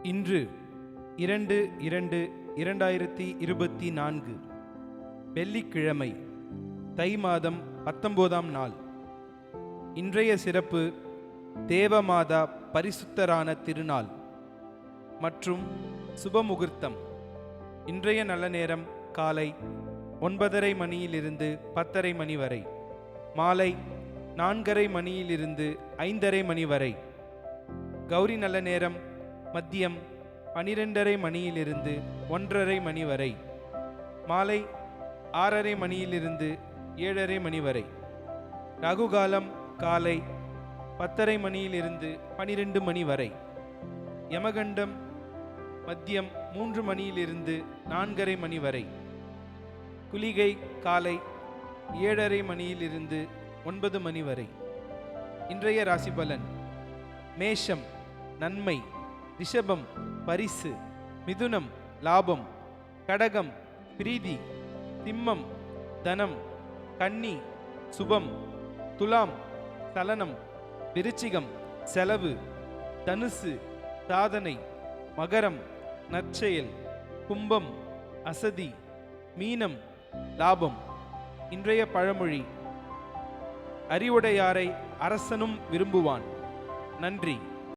இன்று 2/2/2024 வெள்ளிக்கிழமை, தை மாதம் 19ஆம் நாள். இன்றைய சிறப்பு தேவமாதா பரிசுத்தரான திருநாள் மற்றும் சுபமுகூர்த்தம். இன்றைய நல்ல நேரம் காலை 9:30 மணியிலிருந்து 10:30 மணி வரை, மாலை 4:30 மணியிலிருந்து 5:30 மணி வரை. கௌரி நல்ல நேரம் மதியம் 12:30 மணியிலிருந்து 1:30 மணி வரை, மாலை 6:30 மணியிலிருந்து 7:30 மணி வரை. ராகுகாலம் காலை 10:30 மணியிலிருந்து 12 மணி வரை. யமகண்டம் மதியம் 3 மணியிலிருந்து 4:30 மணி வரை. குளிகை காலை 7:30 மணியிலிருந்து 9 மணி வரை. இன்றைய ராசிபலன்: மேஷம் நன்மை, ரிஷபம் பரிசு, மிதுனம் லாபம், கடகம் பிரீதி, சிம்மம் தனம், கன்னி சுபம், துலாம் சலனம், விருச்சிகம் செலவு, தனுசு சாதனை, மகரம் நற்செயல், கும்பம் அசதி, மீனம் லாபம். இன்றைய பழமொழி: அறிவுடையாரை அரசனும் விரும்புவான். நன்றி.